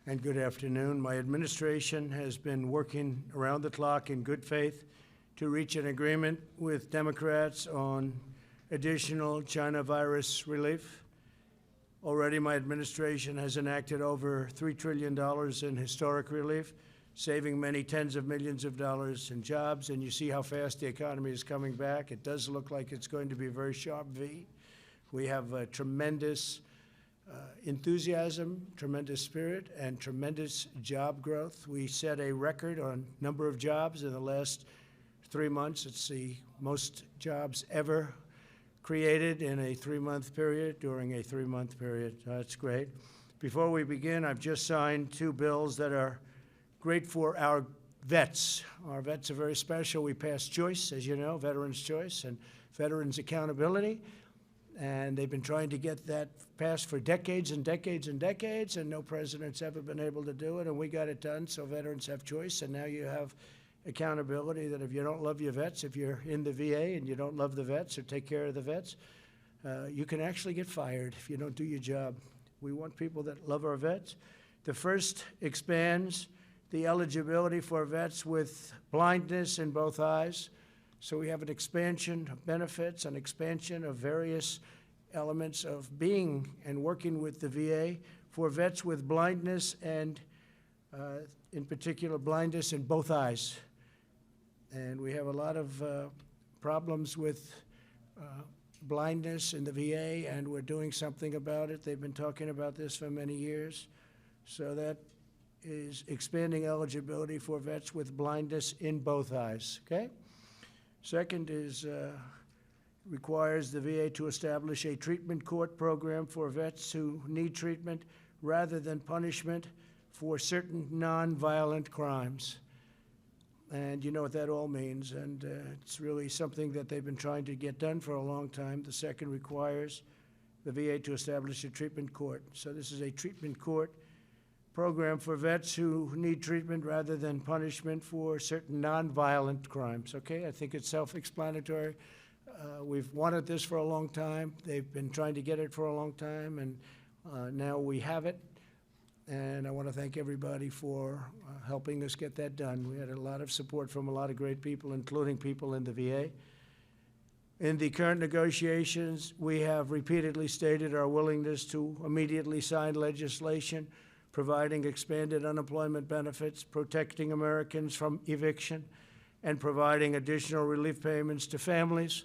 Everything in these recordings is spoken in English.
and good afternoon. My administration has been working around the clock in good faith to reach an agreement with Democrats on additional China virus relief. Already, my administration has enacted over $3 trillion in historic relief, saving many tens of millions of dollars in jobs. And you see how fast the economy is coming back. It does look like it's going to be a very sharp V. We have tremendous enthusiasm, tremendous spirit, and tremendous job growth. We set a record on number of jobs in the last 3 months. It's the most jobs ever created in a 3-month period during a 3-month period. That's great. Before we begin, I've just signed 2 bills that are great for our vets. Our vets are very special. We passed Choice, as you know, Veterans Choice and Veterans Accountability. And they've been trying to get that passed for decades and decades and decades, and no president's ever been able to do it, and we got it done, so veterans have choice, and now you have accountability that if you don't love your vets, if you're in the VA and you don't love the vets or take care of the vets, you can actually get fired if you don't do your job. We want people that love our vets. The first expands the eligibility for vets with blindness in both eyes. So we have an expansion of benefits, an expansion of various elements of being and working with the VA for vets with blindness and, in particular, blindness in both eyes. And we have a lot of problems with blindness in the VA, and we're doing something about it. They've been talking about this for many years. So that is expanding eligibility for vets with blindness in both eyes, okay? Second is requires the VA to establish a treatment court program for vets who need treatment rather than punishment for certain nonviolent crimes. And you know what that all means, and it's really something that they've been trying to get done for a long time. The second requires the VA to establish a treatment court. So this is a treatment court program for vets who need treatment rather than punishment for certain nonviolent crimes, okay? I think it's self-explanatory. We've wanted this for a long time. They've been trying to get it for a long time, and now we have it. And I want to thank everybody for helping us get that done. We had a lot of support from a lot of great people, including people in the VA. In the current negotiations, we have repeatedly stated our willingness to immediately sign legislation providing expanded unemployment benefits, protecting Americans from eviction, and providing additional relief payments to families.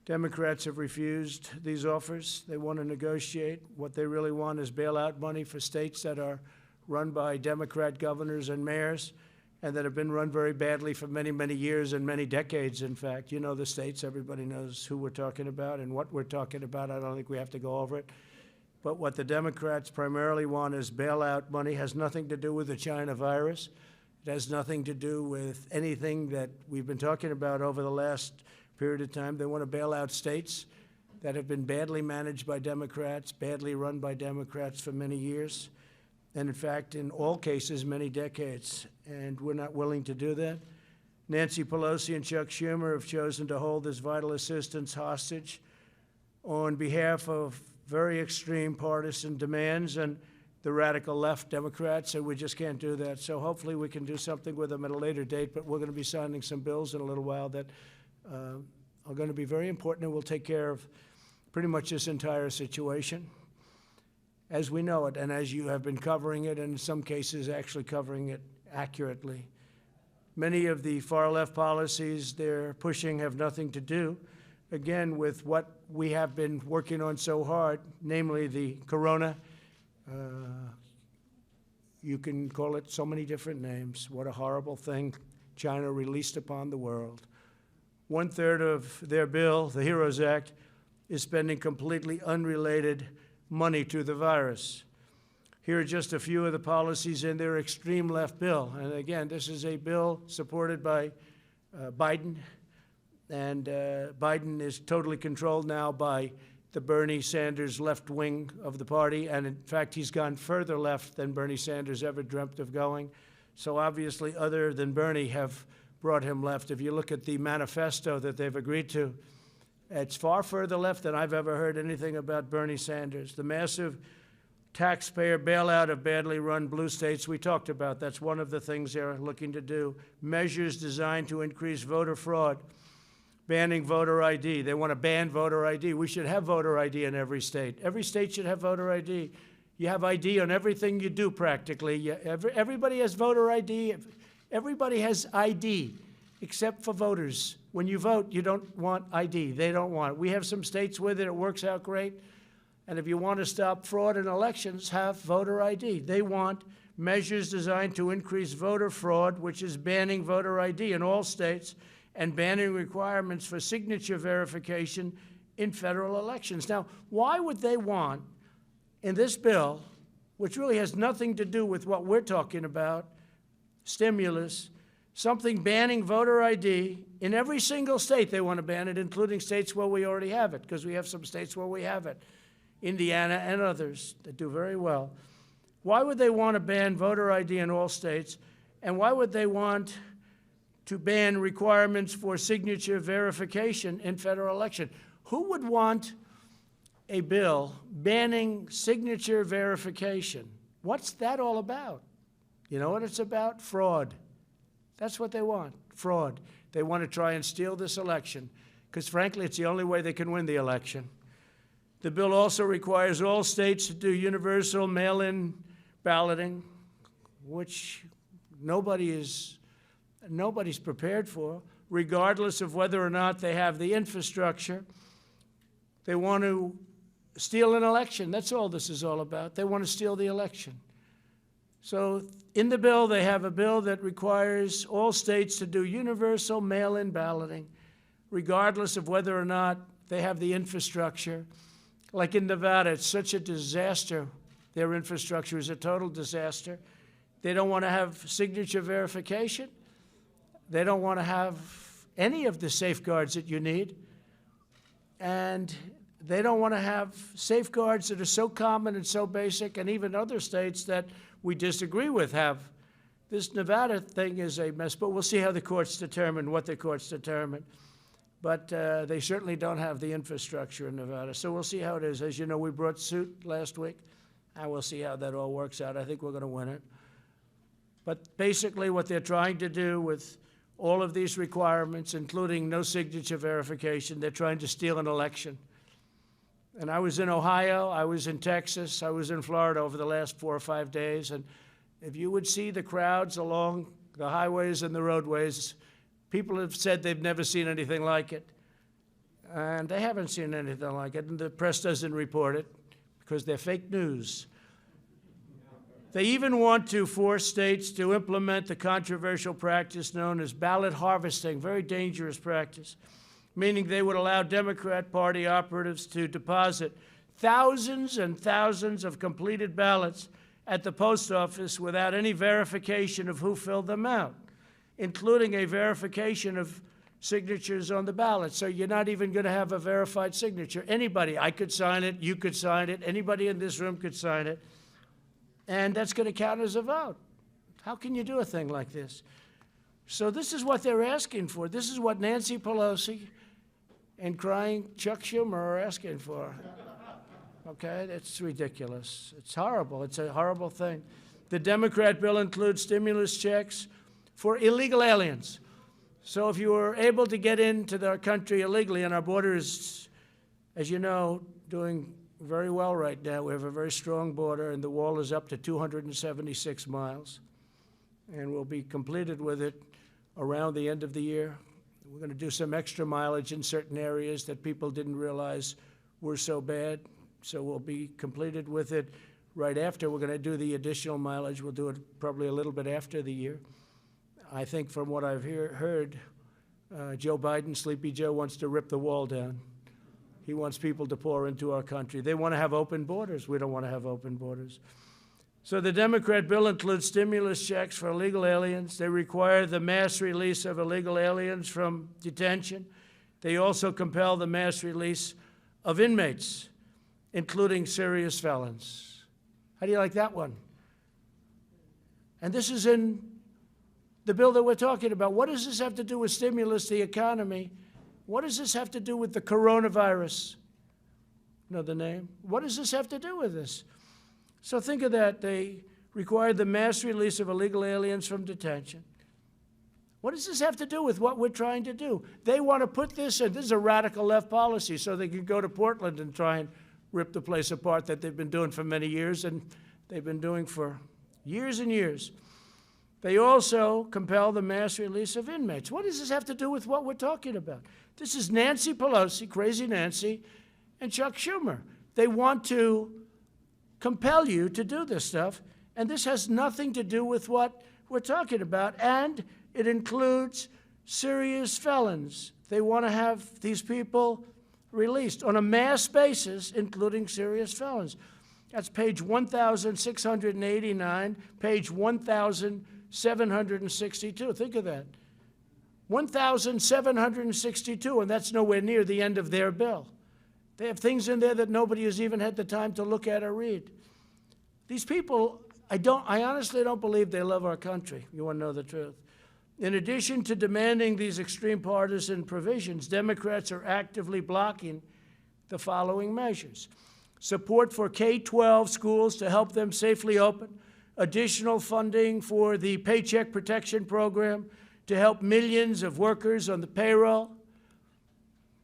Democrats have refused these offers. They want to negotiate. What they really want is bailout money for states that are run by Democrat governors and mayors and that have been run very badly for many, many years and many decades, in fact. You know the states. Everybody knows who we're talking about and what we're talking about. I don't think we have to go over it. But what the Democrats primarily want is bailout money. It has nothing to do with the China virus. It has nothing to do with anything that we've been talking about over the last period of time. They want to bail out states that have been badly managed by Democrats, badly run by Democrats for many years, and in fact, in all cases, many decades. And we're not willing to do that. Nancy Pelosi and Chuck Schumer have chosen to hold this vital assistance hostage on behalf of very extreme partisan demands and the radical left Democrats, and we just can't do that. So hopefully we can do something with them at a later date, but we're going to be signing some bills in a little while that are going to be very important and will take care of pretty much this entire situation as we know it and as you have been covering it, and in some cases actually covering it accurately. Many of the far-left policies they're pushing have nothing to do, again, with what we have been working on so hard, namely the corona. You can call it so many different names. What a horrible thing China released upon the world. 1/3 of their bill, the HEROES Act, is spending completely unrelated money to the virus. Here are just a few of the policies in their extreme left bill. And again, this is a bill supported by Biden. And Biden is totally controlled now by the Bernie Sanders left wing of the party. And in fact, he's gone further left than Bernie Sanders ever dreamt of going. So obviously, other than Bernie have brought him left. If you look at the manifesto that they've agreed to, it's far further left than I've ever heard anything about Bernie Sanders. The massive taxpayer bailout of badly run blue states. We talked about that's one of the things they're looking to do. Measures designed to increase voter fraud, banning voter ID. They want to ban voter ID. We should have voter ID in every state. Every state should have voter ID. You have ID on everything you do practically. Everybody has voter ID. Everybody has ID except for voters. When you vote, you don't want ID. They don't want it. We have some states with it. It works out great. And if you want to stop fraud in elections, have voter ID. They want measures designed to increase voter fraud, which is banning voter ID in all states and banning requirements for signature verification in federal elections. Now, why would they want, in this bill, which really has nothing to do with what we're talking about, stimulus, something banning voter ID in every single state? They want to ban it, including states where we already have it, because we have some states where we have it. Indiana and others that do very well. Why would they want to ban voter ID in all states? And why would they want to ban requirements for signature verification in federal election? Who would want a bill banning signature verification? What's that all about? You know what it's about? Fraud. That's what they want, fraud. They want to try and steal this election because, frankly, it's the only way they can win the election. The bill also requires all states to do universal mail-in balloting, which nobody's prepared for, regardless of whether or not they have the infrastructure. They want to steal an election. That's all this is all about. They want to steal the election. So in the bill, they have a bill that requires all states to do universal mail-in balloting, regardless of whether or not they have the infrastructure. Like in Nevada, it's such a disaster. Their infrastructure is a total disaster. They don't want to have signature verification. They don't want to have any of the safeguards that you need. And they don't want to have safeguards that are so common and so basic, and even other states that we disagree with have. This Nevada thing is a mess, but we'll see how the courts determine what the courts determine. But they certainly don't have the infrastructure in Nevada. So we'll see how it is. As you know, we brought suit last week, and we'll see how that all works out. I think we're going to win it. But basically what they're trying to do with all of these requirements, including no signature verification, they're trying to steal an election. And I was in Ohio, I was in Texas, I was in Florida over the last 4 or 5 days, and if you would see the crowds along the highways and the roadways, people have said they've never seen anything like it. And they haven't seen anything like it, and the press doesn't report it because they're fake news. They even want to force states to implement the controversial practice known as ballot harvesting, very dangerous practice, meaning they would allow Democrat Party operatives to deposit thousands and thousands of completed ballots at the post office without any verification of who filled them out, including a verification of signatures on the ballot. So you're not even going to have a verified signature. Anybody, I could sign it, you could sign it, anybody in this room could sign it, and that's going to count as a vote. How can you do a thing like this? So this is what they're asking for. This is what Nancy Pelosi and crying Chuck Schumer are asking for. Okay, it's ridiculous. It's horrible. It's a horrible thing. The Democrat bill includes stimulus checks for illegal aliens. So if you were able to get into our country illegally, and our border is, as you know, doing very well right now. We have a very strong border, and the wall is up to 276 miles. And we'll be completed with it around the end of the year. We're going to do some extra mileage in certain areas that people didn't realize were so bad. So we'll be completed with it right after. We're going to do the additional mileage. We'll do it probably a little bit after the year. I think from what I've heard, Joe Biden, Sleepy Joe, wants to rip the wall down. He wants people to pour into our country. They want to have open borders. We don't want to have open borders. So the Democrat bill includes stimulus checks for illegal aliens. They require the mass release of illegal aliens from detention. They also compel the mass release of inmates, including serious felons. How do you like that one? And this is in the bill that we're talking about. What does this have to do with stimulus, the economy? What does this have to do with the coronavirus? Know the name? What does this have to do with this? So think of that. They required the mass release of illegal aliens from detention. What does this have to do with what we're trying to do? They want to put this in. This is a radical left policy, so they can go to Portland and try and rip the place apart that they've been doing for many years, and they've been doing for years and years. They also compel the mass release of inmates. What does this have to do with what we're talking about? This is Nancy Pelosi, crazy Nancy, and Chuck Schumer. They want to compel you to do this stuff, and this has nothing to do with what we're talking about, and it includes serious felons. They want to have these people released on a mass basis, including serious felons. That's page 1,689, page 1,762. Think of that. 1,762, and that's nowhere near the end of their bill. They have things in there that nobody has even had the time to look at or read. These people, I honestly don't believe they love our country. You want to know the truth. In addition to demanding these extreme partisan provisions, Democrats are actively blocking the following measures: support for K-12 schools to help them safely open, additional funding for the Paycheck Protection Program to help millions of workers on the payroll.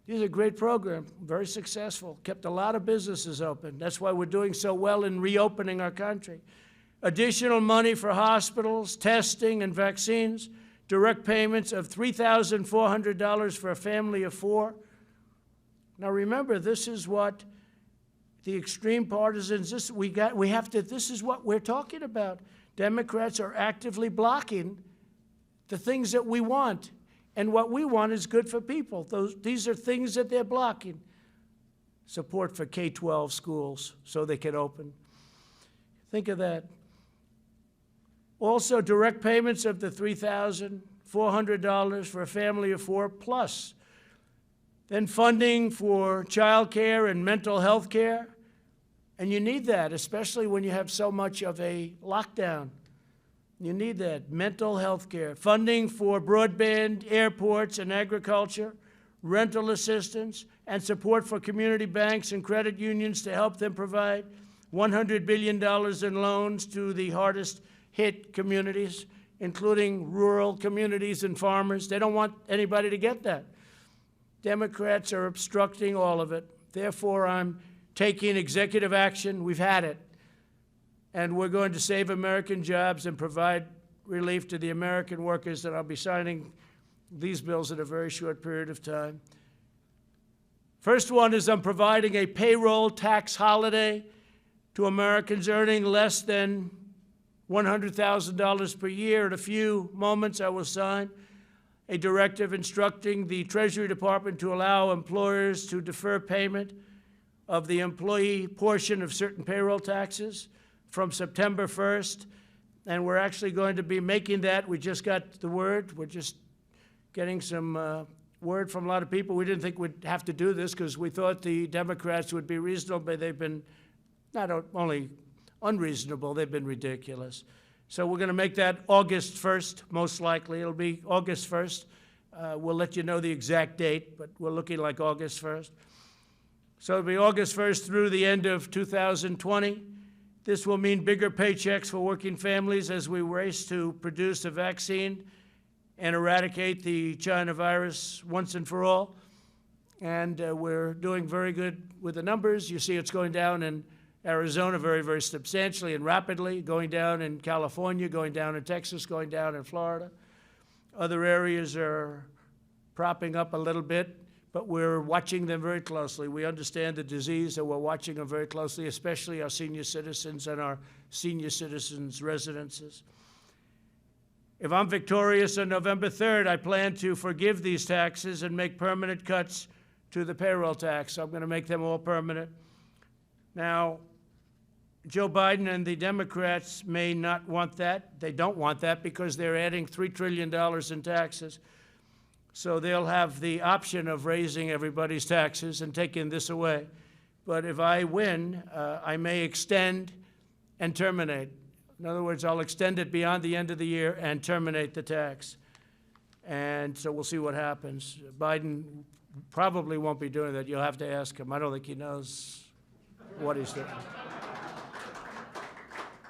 These are a great program, very successful, kept a lot of businesses open. That's why we're doing so well in reopening our country. Additional money for hospitals, testing, and vaccines. Direct payments of $3,400 for a family of 4. Now remember, this is what the extreme partisans, this is what we're talking about. Democrats are actively blocking the things that we want, and what we want is good for people. These are things that they're blocking. Support for K-12 schools so they can open. Think of that. Also, direct payments of the $3,400 for a family of 4 plus. Then funding for child care and mental health care. And you need that, especially when you have so much of a lockdown. You need that, mental health care. Funding for broadband, airports, and agriculture. Rental assistance, and support for community banks and credit unions to help them provide $100 billion in loans to the hardest hit communities, including rural communities and farmers. They don't want anybody to get that. Democrats are obstructing all of it. Therefore, I'm taking executive action. We've had it. And we're going to save American jobs and provide relief to the American workers, and I'll be signing these bills in a very short period of time. First one is I'm providing a payroll tax holiday to Americans earning less than $100,000 per year. In a few moments, I will sign a directive instructing the Treasury Department to allow employers to defer payment of the employee portion of certain payroll taxes from September 1st. And we're actually going to be making that. We just got the word. We're just getting some word from a lot of people. We didn't think we'd have to do this because we thought the Democrats would be reasonable, but they've been not only unreasonable, they've been ridiculous. So we're going to make that August 1st, most likely. It'll be August 1st. We'll let you know the exact date, but we're looking like August 1st. So it'll be August 1st through the end of 2020. This will mean bigger paychecks for working families as we race to produce a vaccine and eradicate the China virus once and for all. And we're doing very good with the numbers. You see it's going down in Arizona very, very substantially and rapidly, going down in California, going down in Texas, going down in Florida. Other areas are propping up a little bit, but we're watching them very closely. We understand the disease, and we're watching them very closely, especially our senior citizens and our senior citizens' residences. If I'm victorious on November 3rd, I plan to forgive these taxes and make permanent cuts to the payroll tax. I'm going to make them all permanent. Now, Joe Biden and the Democrats may not want that. They don't want that because they're adding $3 trillion in taxes. So they'll have the option of raising everybody's taxes and taking this away. But if I win, I may extend and terminate. In other words, I'll extend it beyond the end of the year and terminate the tax. And so we'll see what happens. Biden probably won't be doing that. You'll have to ask him. I don't think he knows what he's doing.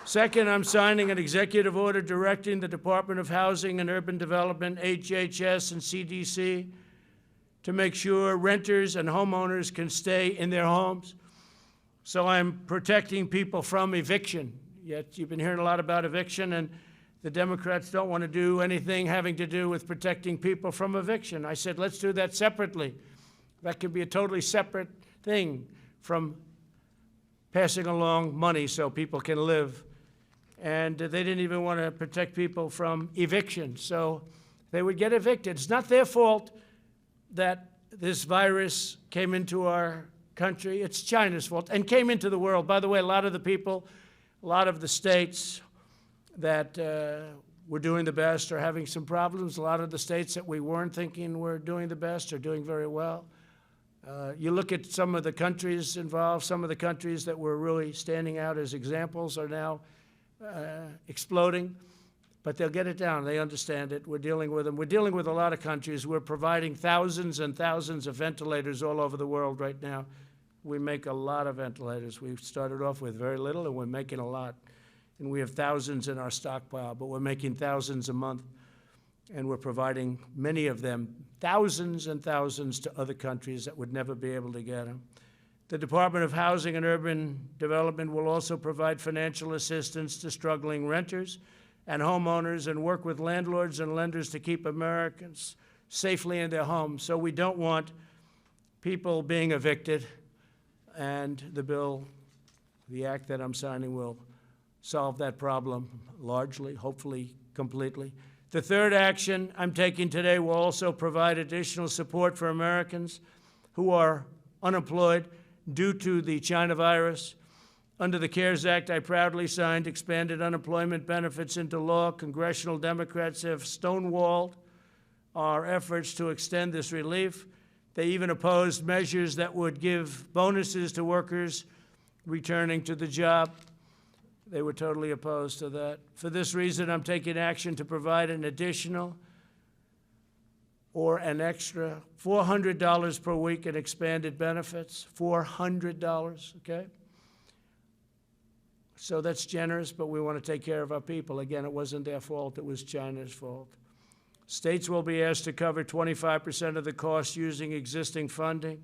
Second, I'm signing an executive order directing the Department of Housing and Urban Development, HHS, and CDC to make sure renters and homeowners can stay in their homes. So I'm protecting people from eviction. Yet you've been hearing a lot about eviction, and the Democrats don't want to do anything having to do with protecting people from eviction. I said, let's do that separately. That could be a totally separate thing from passing along money so people can live. And they didn't even want to protect people from eviction, so they would get evicted. It's not their fault that this virus came into our country. It's China's fault, and came into the world. By the way, a lot of the people, a lot of the states that were doing the best are having some problems. A lot of the states that we weren't thinking were doing the best are doing very well. You look at some of the countries involved, some of the countries that were really standing out as examples are now exploding, but they'll get it down. They understand it. We're dealing with them. We're dealing with a lot of countries. We're providing thousands and thousands of ventilators all over the world right now. We make a lot of ventilators. We started off with very little, and we're making a lot. And we have thousands in our stockpile, but we're making thousands a month, and we're providing many of them, thousands and thousands, to other countries that would never be able to get them. The Department of Housing and Urban Development will also provide financial assistance to struggling renters and homeowners and work with landlords and lenders to keep Americans safely in their homes. So we don't want people being evicted, and the bill, the act that I'm signing, will solve that problem largely, hopefully completely. The third action I'm taking today will also provide additional support for Americans who are unemployed due to the China virus. Under the CARES Act, I proudly signed expanded unemployment benefits into law. Congressional Democrats have stonewalled our efforts to extend this relief. They even opposed measures that would give bonuses to workers returning to the job. They were totally opposed to that. For this reason, I'm taking action to provide an additional or an extra $400 per week in expanded benefits. $400, okay? So that's generous, but we want to take care of our people. Again, it wasn't their fault, it was China's fault. States will be asked to cover 25% of the cost using existing funding,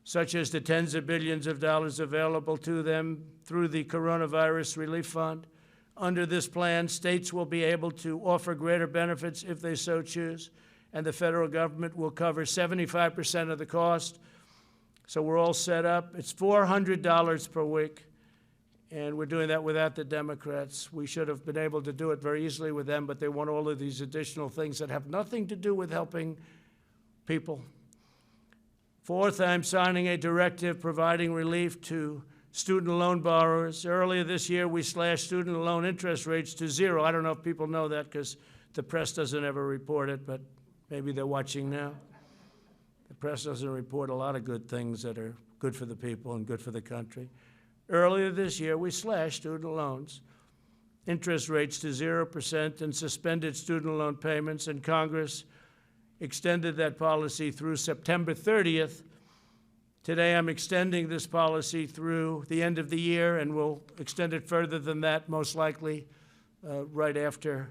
such as the tens of billions of dollars available to them through the Coronavirus Relief Fund. Under this plan, states will be able to offer greater benefits if they so choose, and the federal government will cover 75% of the cost. So we're all set up. It's $400 per week, and we're doing that without the Democrats. We should have been able to do it very easily with them, but they want all of these additional things that have nothing to do with helping people. Fourth, I'm signing a directive providing relief to student loan borrowers. Earlier this year, we slashed student loan interest rates to zero. I don't know if people know that because the press doesn't ever report it, but maybe they're watching now. The press doesn't report a lot of good things that are good for the people and good for the country. Earlier this year, we slashed student loans, interest rates to 0%, and suspended student loan payments, and Congress extended that policy through September 30th. Today, I'm extending this policy through the end of the year, and we'll extend it further than that, most likely right after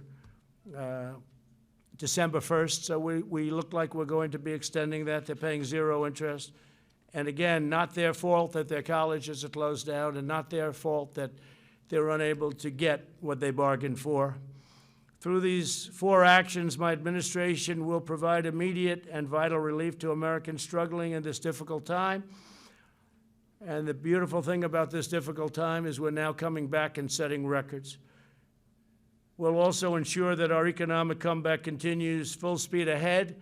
December 1st. So we look like we're going to be extending that. They're paying zero interest. And again, not their fault that their colleges are closed down, and not their fault that they're unable to get what they bargained for. Through these four actions, my administration will provide immediate and vital relief to Americans struggling in this difficult time. And the beautiful thing about this difficult time is we're now coming back and setting records. We'll also ensure that our economic comeback continues full speed ahead,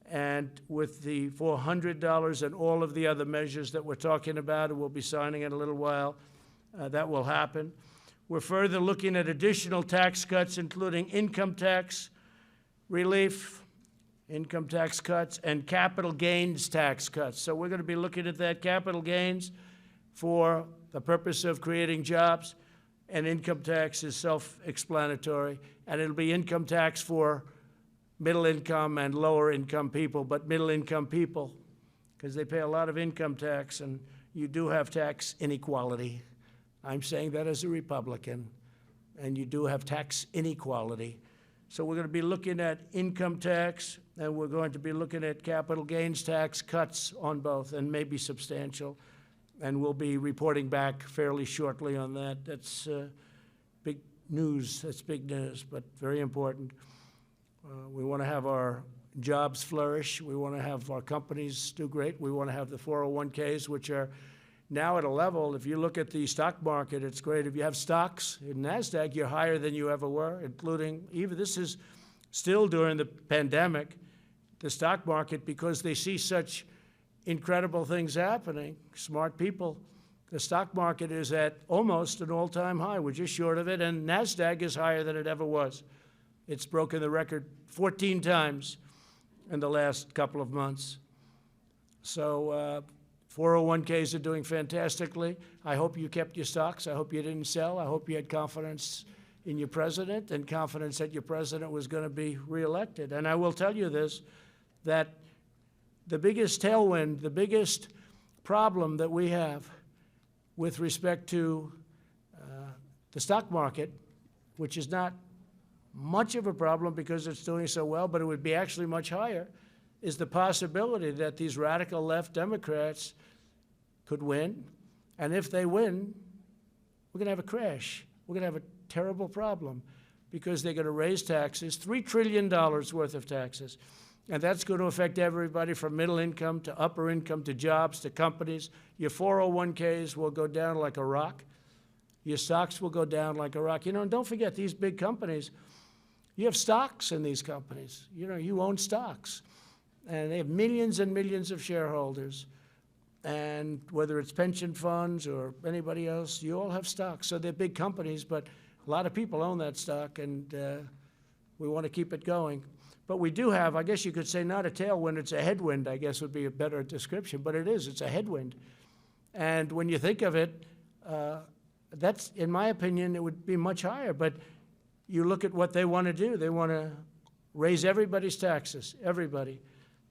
and with the $400 and all of the other measures that we're talking about, and we'll be signing in a little while, that will happen. We're further looking at additional tax cuts, including income tax relief, income tax cuts, and capital gains tax cuts. So we're going to be looking at that, capital gains for the purpose of creating jobs, and income tax is self-explanatory, and it'll be income tax for middle income and lower income people, but middle income people, because they pay a lot of income tax, and you do have tax inequality. I'm saying that as a Republican. and you do have tax inequality. So we're going to be looking at income tax, and we're going to be looking at capital gains tax cuts on both, and maybe substantial. And we'll be reporting back fairly shortly on that. That's big news. That's big news, but very important. We want to have our jobs flourish. We want to have our companies do great. We want to have the 401ks, which are now at a level, if you look at the stock market, it's great. If you have stocks in NASDAQ, you're higher than you ever were, including even this is still during the pandemic, the stock market, because they see such incredible things happening, smart people. The stock market is at almost an all-time high. We're just short of it, and NASDAQ is higher than it ever was. It's broken the record 14 times in the last couple of months. So 401ks are doing fantastically. I hope you kept your stocks. I hope you didn't sell. I hope you had confidence in your president and confidence that your president was going to be reelected. And I will tell you this, that the biggest tailwind, the biggest problem that we have with respect to the stock market, which is not much of a problem because it's doing so well, but it would be actually much higher, is the possibility that these radical left Democrats could win. And if they win, we're going to have a crash. We're going to have a terrible problem because they're going to raise taxes, $3 trillion worth of taxes. And that's going to affect everybody from middle income to upper income to jobs to companies. Your 401ks will go down like a rock. Your stocks will go down like a rock. You know, and don't forget, these big companies, you have stocks in these companies. You know, you own stocks. And they have millions and millions of shareholders. And whether it's pension funds or anybody else, you all have stocks. So they're big companies, but a lot of people own that stock, and we want to keep it going. But we do have, I guess you could say, not a tailwind, it's a headwind, I guess would be a better description, but it is, it's a headwind. And when you think of it, that's, in my opinion, it would be much higher. But you look at what they want to do. They want to raise everybody's taxes, everybody.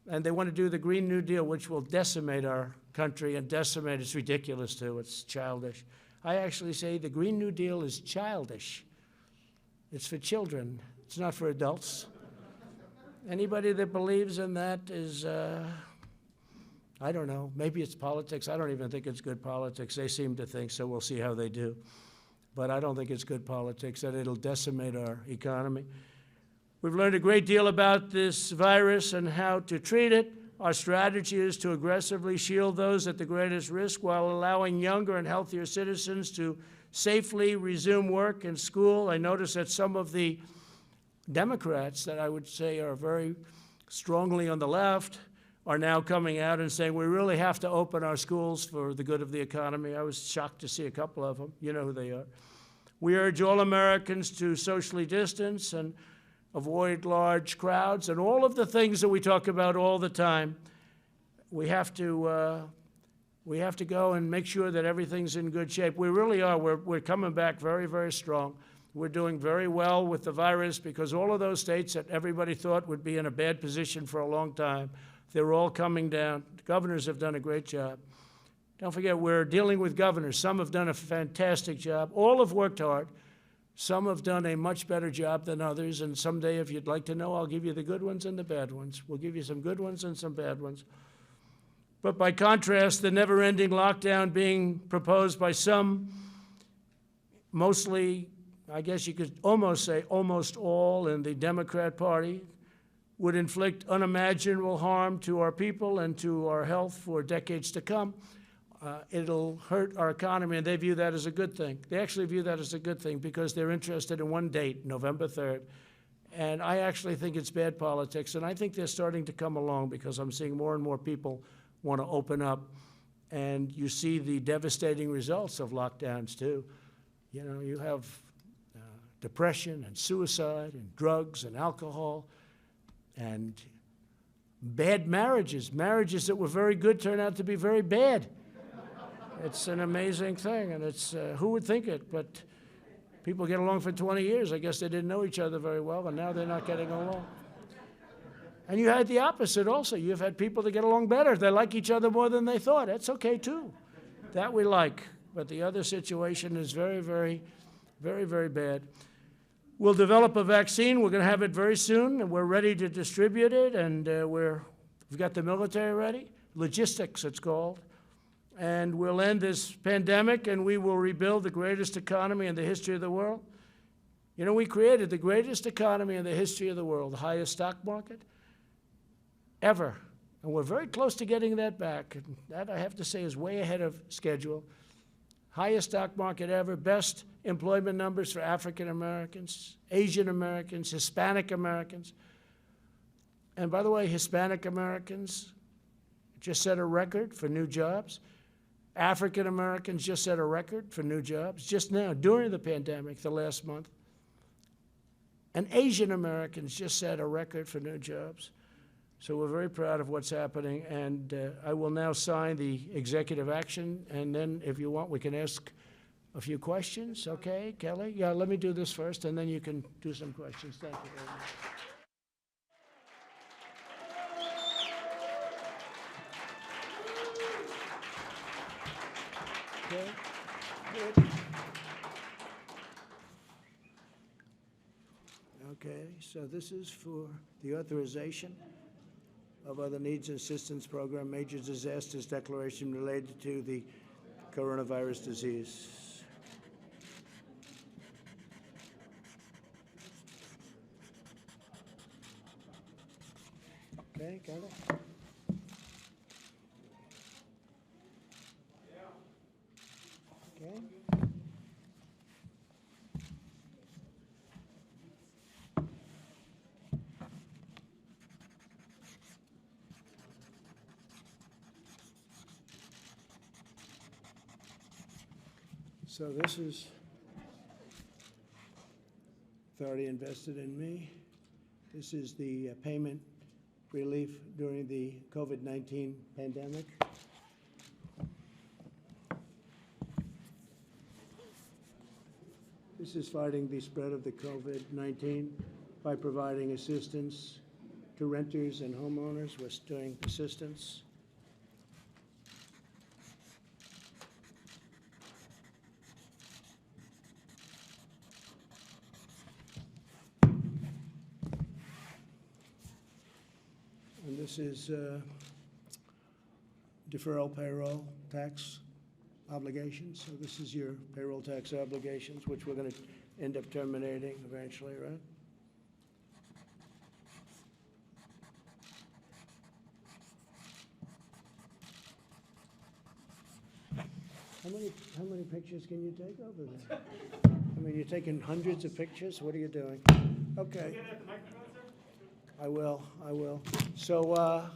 And they want to do the Green New Deal, which will decimate our country and decimate, it's ridiculous too, it's childish. I actually say the Green New Deal is childish. It's for children, it's not for adults. Anybody that believes in that is, I don't know, maybe it's politics. I don't even think it's good politics. They seem to think, so we'll see how they do. But I don't think it's good politics, that it'll decimate our economy. We've learned a great deal about this virus and how to treat it. Our strategy is to aggressively shield those at the greatest risk while allowing younger and healthier citizens to safely resume work and school. I notice that some of the Democrats that I would say are very strongly on the left are now coming out and saying we really have to open our schools for the good of the economy. I was shocked to see a couple of them. You know who they are. We urge all Americans to socially distance and avoid large crowds and all of the things that we talk about all the time. We have to go and make sure that everything's in good shape. We really are. We're coming back very, very strong. We're doing very well with the virus because all of those states that everybody thought would be in a bad position for a long time, they're all coming down. The governors have done a great job. Don't forget, we're dealing with governors. Some have done a fantastic job. All have worked hard. Some have done a much better job than others, and someday, if you'd like to know, I'll give you the good ones and the bad ones. We'll give you some good ones and some bad ones. But by contrast, the never-ending lockdown being proposed by some, mostly, I guess you could almost say almost all in the Democrat Party, would inflict unimaginable harm to our people and to our health for decades to come. It'll hurt our economy, and they view that as a good thing. They actually view that as a good thing because they're interested in one date, November 3rd. And I actually think it's bad politics, and I think they're starting to come along because I'm seeing more and more people want to open up, and you see the devastating results of lockdowns, too. You know, you have depression and suicide and drugs and alcohol and bad marriages. Marriages that were very good turn out to be very bad. It's an amazing thing, and it's, who would think it? But people get along for 20 years. I guess they didn't know each other very well, and now they're not getting along. And you had the opposite also. You've had people that get along better. They like each other more than they thought. That's okay, too. That we like. But the other situation is very, very Very, very bad. We'll develop a vaccine. We're going to have it very soon, and we're ready to distribute it, and we've got the military ready. Logistics, it's called. And we'll end this pandemic, and we will rebuild the greatest economy in the history of the world. You know, we created the greatest economy in the history of the world, the highest stock market ever. And we're very close to getting that back. And that, I have to say, is way ahead of schedule. Highest stock market ever, best employment numbers for African Americans, Asian Americans, Hispanic Americans. And by the way, Hispanic Americans just set a record for new jobs. African Americans just set a record for new jobs just now, during the pandemic, the last month. And Asian Americans just set a record for new jobs. So we're very proud of what's happening, and I will now sign the executive action, and then if you want, we can ask a few questions. Okay, Kelly? Yeah, let me do this first, and then you can do some questions. Thank you very much. Okay, good. Okay, so this is for the authorization of other needs and assistance program, major disasters declaration related to the coronavirus disease. Okay, got it? Okay. So this is authority invested in me. This is the payment relief during the COVID-19 pandemic. This is fighting the spread of the COVID-19 by providing assistance to renters and homeowners. We're doing assistance. And this is deferral payroll tax obligations. So this is your payroll tax obligations, which we're going to end up terminating eventually, right? How many pictures can you take over there? I mean, you're taking hundreds of pictures? What are you doing? Okay. I will. So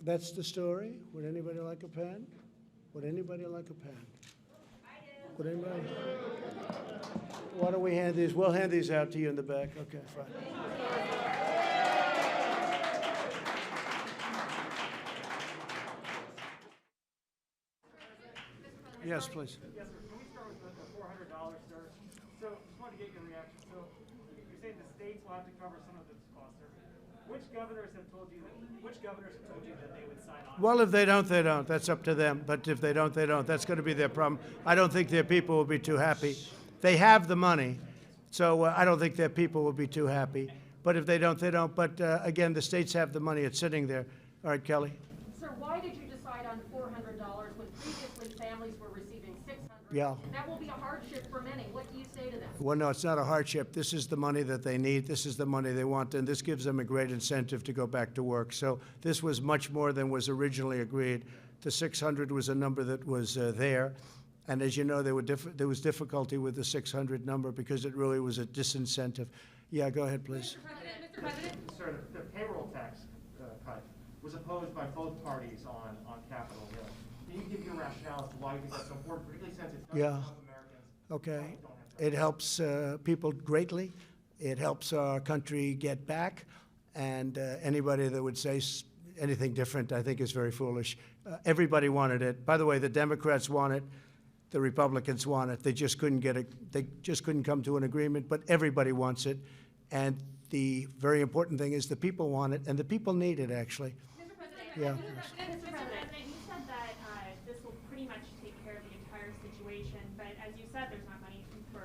that's the story. Would anybody like a pen? Would anybody like a pen? I do. Would anybody? Why don't we hand these? We'll hand these out to you in the back. Okay, fine. Yes, please. Yes, sir. Can we start with the $400, sir? So, just wanted to get your reaction. So, you're saying the states will have to cover some of this cost, sir. Which governors have told you that they would sign on? Well, if they don't, they don't. That's up to them. But if they don't, they don't. That's going to be their problem. I don't think their people will be too happy. They have the money, so I don't think their people will be too happy. But if they don't, they don't. But again, the states have the money. It's sitting there. All right, Kelly. Sir, why did you decide on $400 when previously families were receiving $600? Yeah. That will be a hardship for many. What do you say to them? Well, no, it's not a hardship. This is the money that they need. This is the money they want, and this gives them a great incentive to go back to work. So this was much more than was originally agreed. The 600 was a number that was there, and as you know, there was difficulty with the 600 number because it really was a disincentive. Yeah, go ahead, please. Mr. President? Sir, the payroll tax cut was opposed by both parties on Capitol Hill. Can you give your rationale as to why you think that's so important, particularly since it's not enough Americans? Okay. It helps people greatly. It helps our country get back. And anybody that would say anything different, I think, is very foolish. Everybody wanted it. By the way, the Democrats want it. The Republicans want it. They just couldn't get it. They just couldn't come to an agreement. But everybody wants it. And the very important thing is the people want it, and the people need it, actually. Mr. President, Yeah. Mr. President, you said that this will pretty much take care of the entire situation, but as you said, there's not money for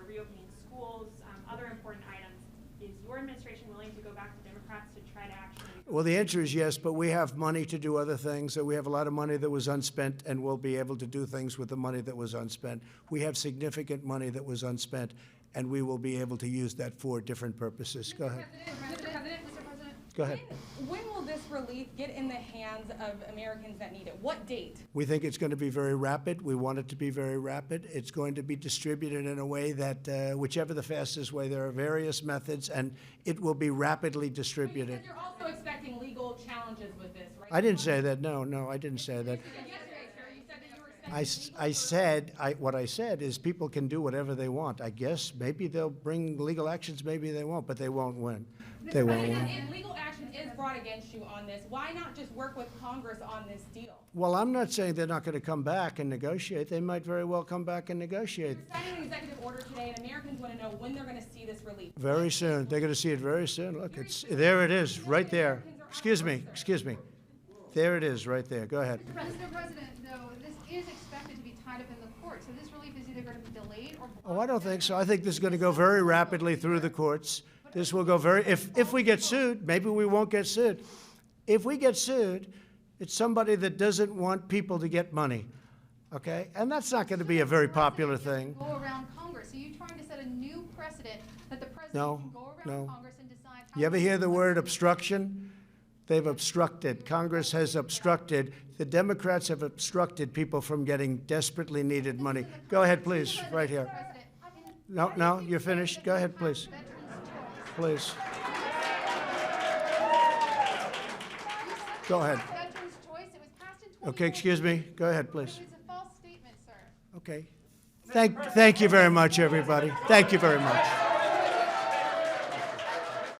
is your administration willing to go back to Democrats to try to actually? Well, the answer is yes, but we have money to do other things. We have a lot of money that was unspent, and we'll be able to do things with the money that was unspent. We have significant money that was unspent, and we will be able to use that for different purposes. Go ahead. Mr. President, Go ahead. when will this relief get in the hands of Americans that need it? What date? We think it's going to be very rapid. We want it to be very rapid. It's going to be distributed in a way that, whichever the fastest way, there are various methods, and it will be rapidly distributed. Because you're also expecting legal challenges with this, right? I didn't say that. No, I didn't say that. Yesterday, sir, you said that you were expecting What I said is people can do whatever they want. I guess maybe they'll bring legal actions, maybe they won't, but they won't win. They won't win. If legal action is brought against you on this, why not just work with Congress on this deal? Well, I'm not saying they're not going to come back and negotiate. They might very well come back and negotiate. You're signing an executive order today, and Americans want to know when they're going to see this relief. Very soon. They're going to see it very soon. Look, there it is, right there. Excuse me. There it is, right there. Go ahead. Mr. President, though, this is expected to be tied up in the court, so this relief is either going to be delayed or. Oh, I don't think so. I think this is going to go very rapidly through the courts. This will go if we get sued, maybe we won't get sued. If we get sued, it's somebody that doesn't want people to get money, okay? And that's not going to be a very popular thing. Go around Congress. Are you trying to set a new precedent that the president No, can go no. around Congress and decide? how You ever to- hear the word obstruction? They've obstructed. Congress has obstructed. The Democrats have obstructed people from getting desperately needed money. Go ahead, please, right here. President, No, you're finished. Go ahead, please. Please. Go ahead. Veterans' choice, it was passed in 2014. Okay, excuse me. Go ahead, please. It's a false statement, sir. Okay. Thank you very much, everybody. Thank you very much.